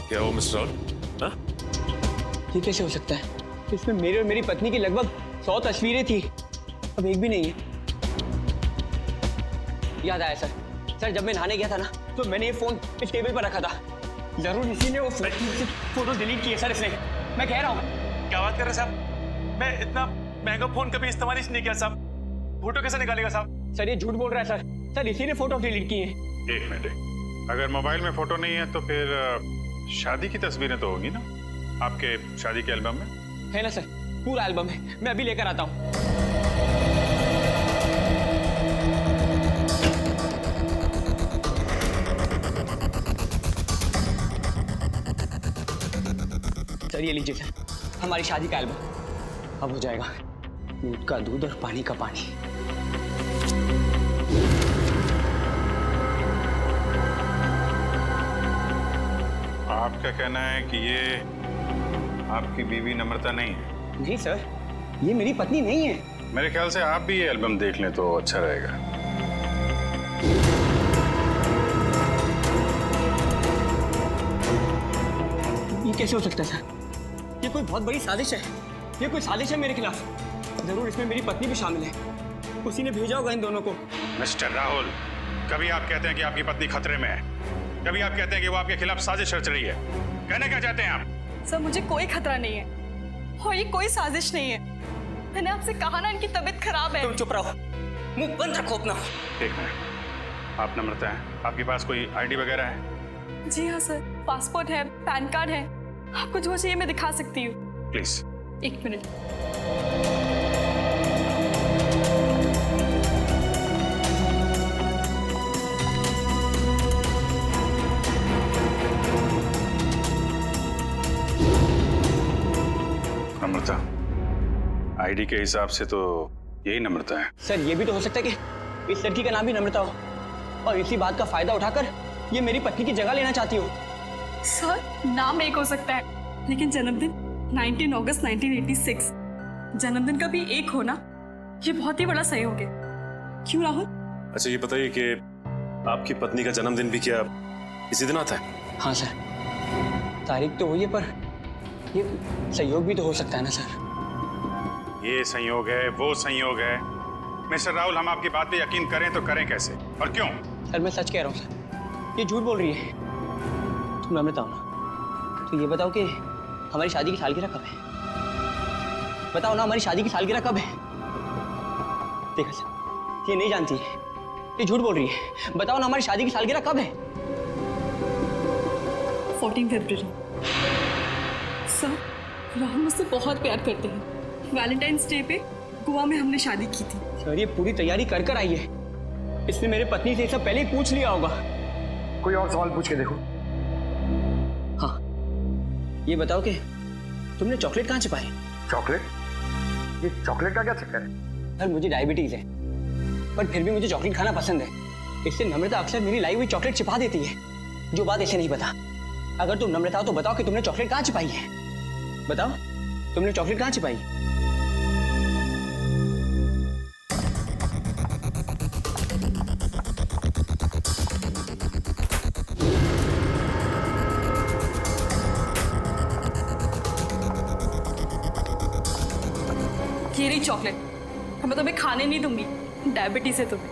क्या हो मिस्टर राहुल? ये कैसे हो सकता है? इसमें मेरे और मेरी पत्नी की लगभग 100 तस्वीरें थी, अब एक भी नहीं है। याद आया सर, जब मैं नहाने गया था ना, तो मैंने ये फोन इस टेबल पर रखा था। जरूर इसी ने वो फोटो डिलीट की है सर, इसने। मैं कह रहा हूँ। क्या बात कर रहे साहब? मैं इतना महंगा फोन कभी इस्तेमाल ही नहीं किया साहब। फोटो कैसे निकालेगा साहब? सर ये झूठ बोल रहा है सर, इसी ने फोटो डिलीट की है। एक मिनट, अगर मोबाइल में फोटो नहीं है तो फिर शादी की तस्वीरें तो होगी ना आपके शादी के एल्बम में? है ना सर, पूरा एल्बम है, मैं अभी लेकर आता हूँ। सर ये लीजिए सर, हमारी शादी का एल्बम। अब हो जाएगा दूध का दूध और पानी का पानी। आपका कहना है कि ये आपकी बीवी नम्रता नहीं है? जी सर, ये मेरी पत्नी नहीं है। मेरे ख्याल से आप भी ये एल्बम देख लें तो अच्छा रहेगा। ये कैसे हो सकता है सर? ये कोई बहुत बड़ी साजिश है, ये कोई साजिश है मेरे खिलाफ। जरूर इसमें मेरी पत्नी भी शामिल है, उसी ने भेजा होगा इन दोनों को। मिस्टर राहुल, कभी आप कहते हैं कि आपकी पत्नी खतरे में है, कभी आप कहते हैं कि वो आपके खिलाफ साजिश रच रही है। कहना क्या चाहते हैं आप? सर मुझे कोई खतरा नहीं है और ये कोई साजिश नहीं है। मैंने आपसे कहा ना, इनकी तबीयत खराब है। तुम चुप रहो, मुंह बंद रखो अपना। एक मिनट, आप नम्रता हैं, आपके पास कोई आईडी वगैरह है? जी हाँ सर, पासपोर्ट है, पैन कार्ड है, आपको जो चाहिए मैं दिखा सकती हूँ। प्लीज। एक मिनट। नम्रता, आईडी के हिसाब से तो यही नम्रता है। सर ये भी तो हो सकता है कि इस लड़की का नाम भी नम्रता हो और इसी बात का फायदा उठाकर ये मेरी पत्नी की जगह लेना चाहती हो। सर नाम एक हो सकता है, लेकिन जन्मदिन 19 अगस्त 1986, जन्मदिन का भी एक होना ये बहुत ही बड़ा सहयोग है। क्यों राहुल? अच्छा ये बताइए कि आपकी पत्नी का जन्मदिन भी क्या इसी दिन आता है? हाँ सर, तारीख तो हुई है पर ये सहयोग भी तो हो सकता है ना सर। ये संयोग है, वो संयोग है। मिस्टर राहुल, हम आपकी बात पे यकीन करें तो करें कैसे और क्यों? सर मैं सच कह रहा हूँ सर, ये झूठ बोल रही है। तुम नम्रता हो ना, तो ये बताओ कि हमारी शादी की सालगिरह कब है? बताओ ना, हमारी शादी की सालगिरह कब है? देखा सर, ये नहीं जानती है, ये झूठ बोल रही है। बताओ ना, हमारी शादी की सालगिरह कब है? 14 फरवरी। सर राहुल मुझसे बहुत प्यार करते हैं। वैलेंटाइंस डे पे गोवा में हमने शादी की थी। सर ये पूरी तैयारी कर कर आई है, इसने मेरे पत्नी से सब पहले ही पूछ लिया होगा। कोई और सवाल पूछ के देखो। हाँ, ये बताओ कि तुमने चॉकलेट कहाँ छिपाई? चॉकलेट? ये चॉकलेट का क्या चक्कर है? सर मुझे डायबिटीज है, पर फिर भी मुझे चॉकलेट खाना पसंद है। इससे नम्रता अक्सर मेरी लाई हुई चॉकलेट छिपा देती है, जो बात इसे नहीं पता। अगर तुम नम्रता हो तो बताओ कि तुमने चॉकलेट कहाँ छिपाई है? बताओ, तुमने चॉकलेट कहाँ छिपाई? ये रही चॉकलेट, मैं तुम्हें खाने नहीं दूंगी, डायबिटीज है तुम्हें।